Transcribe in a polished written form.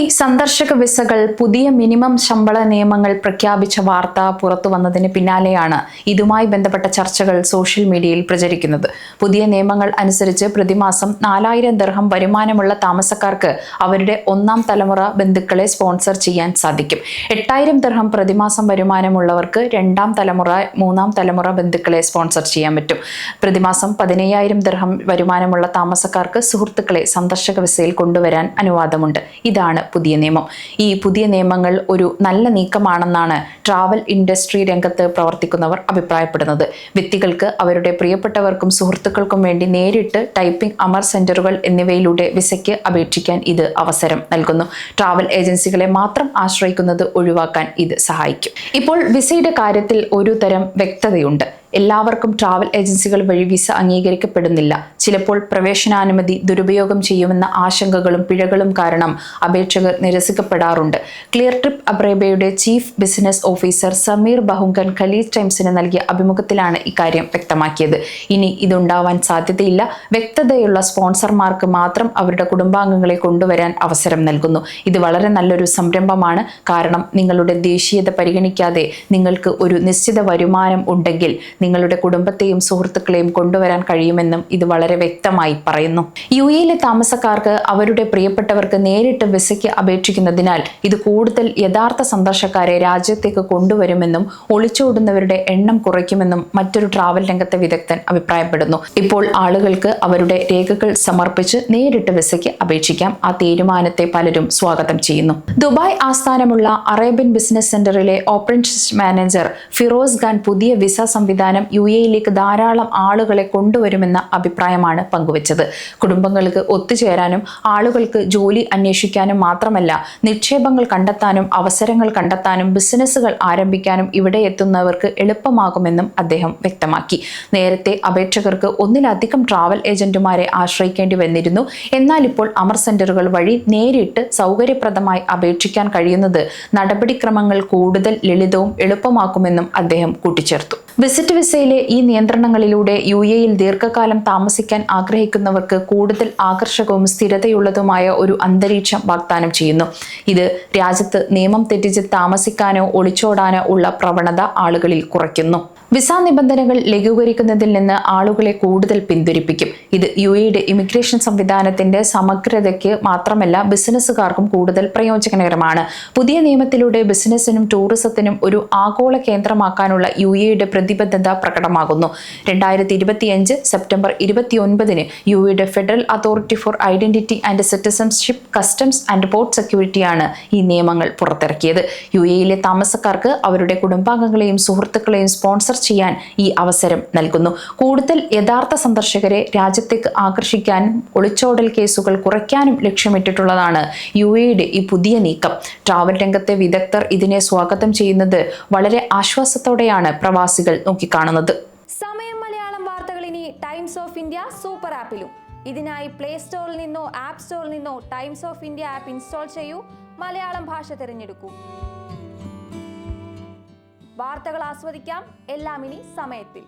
സന്ദർശക വിസകൾ പുതിയ മിനിമം ശമ്പള നിയമങ്ങൾ പ്രഖ്യാപിച്ച വാർത്ത പുറത്തു വന്നതിന് പിന്നാലെയാണ് ഇതുമായി ബന്ധപ്പെട്ട ചർച്ചകൾ സോഷ്യൽ മീഡിയയിൽ പ്രചരിക്കുന്നത്. പുതിയ നിയമങ്ങൾ അനുസരിച്ച് പ്രതിമാസം 4000 ദിർഹം വരുമാനമുള്ള താമസക്കാർക്ക് അവരുടെ ഒന്നാം തലമുറ ബന്ധുക്കളെ സ്പോൺസർ ചെയ്യാൻ സാധിക്കും. 8000 ദിർഹം പ്രതിമാസം വരുമാനമുള്ളവർക്ക് രണ്ടാം തലമുറ, മൂന്നാം തലമുറ ബന്ധുക്കളെ സ്പോൺസർ ചെയ്യാൻ പറ്റും. പ്രതിമാസം 15000 ദിർഹം വരുമാനമുള്ള താമസക്കാർക്ക് സുഹൃത്തുക്കളെ സന്ദർശക വിസയിൽ കൊണ്ടുവരാൻ അനുവാദമുണ്ട്. ഇതാണ് പുതിയ നിയമം. ഈ പുതിയ നിയമങ്ങൾ ഒരു നല്ല നീക്കമാണെന്നാണ് ട്രാവൽ ഇൻഡസ്ട്രി രംഗത്ത് പ്രവർത്തിക്കുന്നവർ അഭിപ്രായപ്പെടുന്നത്. വ്യക്തികൾക്ക് അവരുടെ പ്രിയപ്പെട്ടവർക്കും സുഹൃത്തുക്കൾക്കും വേണ്ടി നേരിട്ട് ടൈപ്പിംഗ് അമർ സെന്ററുകൾ എന്നിവയിലൂടെ വിസയ്ക്ക് അപേക്ഷിക്കാൻ ഇത് അവസരം നൽകുന്നു. ട്രാവൽ ഏജൻസികളെ മാത്രം ആശ്രയിക്കുന്നത് ഒഴിവാക്കാൻ ഇത് സഹായിക്കും. ഇപ്പോൾ വിസയുടെ കാര്യത്തിൽ ഒരു തരം വ്യക്തതയുണ്ട്. എല്ലാവർക്കും ട്രാവൽ ഏജൻസികൾ വഴി വിസ അംഗീകരിക്കപ്പെടുന്നില്ല. ചിലപ്പോൾ പ്രവേശനാനുമതി ദുരുപയോഗം ചെയ്യുമെന്ന ആശങ്കകളും പിഴകളും കാരണം അപേക്ഷകർ നിരസിക്കപ്പെടാറുണ്ട്. ക്ലിയർ ട്രിപ്പ് അറേബ്യയുടെ ചീഫ് ബിസിനസ് ഓഫീസർ സമീർ ബഹുങ്കൻ ഖലീജ് ടൈംസിന് നൽകിയ അഭിമുഖത്തിലാണ് ഇക്കാര്യം വ്യക്തമാക്കിയത്. ഇനി ഇതുണ്ടാവാൻ സാധ്യതയില്ല. വ്യക്തതയുള്ള സ്പോൺസർമാർക്ക് മാത്രം അവരുടെ കുടുംബാംഗങ്ങളെ കൊണ്ടുവരാൻ അവസരം നൽകുന്നു. ഇത് വളരെ നല്ലൊരു സംരംഭമാണ്. കാരണം നിങ്ങളുടെ ദേശീയത പരിഗണിക്കാതെ നിങ്ങൾക്ക് ഒരു നിശ്ചിത വരുമാനം ഉണ്ടെങ്കിൽ നിങ്ങളുടെ കുടുംബത്തെയും സുഹൃത്തുക്കളെയും കൊണ്ടുവരാൻ കഴിയുമെന്നും ഇത് വളരെ വ്യക്തമായി പറയുന്നു. യുഎഇയിലെ താമസക്കാർക്ക് അവരുടെ പ്രിയപ്പെട്ടവർക്ക് നേരിട്ട് വിസയ്ക്ക് അപേക്ഷിക്കുന്നതിനാൽ ഇത് കൂടുതൽ യഥാർത്ഥ സന്ദർശകരെ രാജ്യത്തേക്ക് കൊണ്ടുവരുമെന്നും ഒളിച്ചോടുന്നവരുടെ എണ്ണം കുറയ്ക്കുമെന്നും മറ്റൊരു ട്രാവൽ രംഗത്തെ വിദഗ്ധൻ അഭിപ്രായപ്പെടുന്നു. ഇപ്പോൾ ആളുകൾക്ക് അവരുടെ രേഖകൾ സമർപ്പിച്ച് നേരിട്ട് വിസയ്ക്ക് അപേക്ഷിക്കാം. ആ തീരുമാനത്തെ പലരും സ്വാഗതം ചെയ്യുന്നു. ദുബായ് ആസ്ഥാനമുള്ള അറേബ്യൻ ബിസിനസ് സെന്ററിലെ ഓപ്പറേഷൻസ് മാനേജർ ഫിറോസ് ഖാൻ പുതിയ വിസ സംവിധാനം യുഎഇയിലേക്ക് ധാരാളം ആളുകളെ കൊണ്ടുവരുമെന്ന അഭിപ്രായമാണ് പങ്കുവച്ചത്. കുടുംബങ്ങൾക്ക് ഒത്തുചേരാനും ആളുകൾക്ക് ജോലി അന്വേഷിക്കാനും മാത്രമല്ല, നിക്ഷേപങ്ങൾ കണ്ടെത്താനും അവസരങ്ങൾ കണ്ടെത്താനും ബിസിനസ്സുകൾ ആരംഭിക്കാനും ഇവിടെ എത്തുന്നവർക്ക് എളുപ്പമാകുമെന്നും അദ്ദേഹം വ്യക്തമാക്കി. നേരത്തെ അപേക്ഷകർക്ക് ഒന്നിലധികം ട്രാവൽ ഏജന്റുമാരെ ആശ്രയിക്കേണ്ടി വന്നിരുന്നു. എന്നാൽ ഇപ്പോൾ അമർ സെന്ററുകൾ വഴി നേരിട്ട് സൗകര്യപ്രദമായി അപേക്ഷിക്കാൻ കഴിയുന്നത് നടപടിക്രമങ്ങൾ കൂടുതൽ ലളിതവും എളുപ്പമാക്കുമെന്നും അദ്ദേഹം കൂട്ടിച്ചേർത്തു. വിസിറ്റ് വിസയിലെ ഈ നിയന്ത്രണങ്ങളിലൂടെ യുഎഇയിൽ ദീർഘകാലം താമസിക്കാൻ ആഗ്രഹിക്കുന്നവർക്ക് കൂടുതൽ ആകർഷകവും സ്ഥിരതയുള്ളതുമായ ഒരു അന്തരീക്ഷം വാഗ്ദാനം ചെയ്യുന്നു. ഇത് രാജ്യത്ത് നിയമം തെറ്റിച്ച് താമസിക്കാനോ ഒളിച്ചോടാനോ ഉള്ള പ്രവണത ആളുകളിൽ കുറയ്ക്കുന്നു. വിസ നിബന്ധനകൾ ലഘൂകരിക്കുന്നതിൽ നിന്ന് ആളുകളെ കൂടുതൽ പിന്തുണയ്ക്കും. ഇത് യുഎഇയുടെ ഇമിഗ്രേഷൻ സംവിധാനത്തിന്റെ സമഗ്രതയ്ക്ക് മാത്രമല്ല, ബിസിനസ്സുകാർക്കും കൂടുതൽ പ്രയോജനകരമാണ്. പുതിയ നിയമത്തിലൂടെ ബിസിനസ്സിനും ടൂറിസത്തിനും ഒരു ആഗോള കേന്ദ്രമാക്കാനുള്ള യുഎഇയുടെ പ്രതിബദ്ധത പ്രകടമാകുന്നു. 2025 സെപ്റ്റംബർ 29 യുഎഇയുടെ federal authority for identity and citizenship, customs and port സെക്യൂരിറ്റിയാണ് ഈ നിയമങ്ങൾ പുറത്തിറക്കിയത്. യുഎഇയിലെ താമസക്കാർക്ക് അവരുടെ കുടുംബാംഗങ്ങളെയും സുഹൃത്തുക്കളെയും സ്പോൺസർ ചെയ്യാൻ ഈ അവസരം നൽകുന്നു. കൂടുതൽ യഥാർത്ഥ സന്ദർശകരെ രാജ്യത്തേക്ക് ആകർഷിക്കാനും ഒളിച്ചോടൽ കേസുകൾ കുറയ്ക്കാനും ലക്ഷ്യമിട്ടിട്ടുള്ളതാണ് യുഎഇയുടെ ഈ പുതിയ നീക്കം. ട്രാവൽ രംഗത്തെ വിദഗ്ധർ ഇതിനെ സ്വാഗതം ചെയ്യുന്നത് വളരെ ആശ്വാസത്തോടെയാണ് പ്രവാസികൾ നോക്കിക്കാണുന്നത്. സമയം മലയാളം വാർത്തകൾ ഇനി ടൈംസ് ഓഫ് ഇന്ത്യ സൂപ്പർ ആപ്പിലും. ഇതിനായി പ്ലേ സ്റ്റോറിൽ നിന്നോ ആപ്പ് സ്റ്റോറിൽ നിന്നോ times of India app install ചെയ്യൂ. മലയാളം ഭാഷ തിരഞ്ഞെടുക്കൂ. വാർത്തകൾ ആസ്വദിക്കാം. എല്ലാം ഇനി സമയത്തിൽ.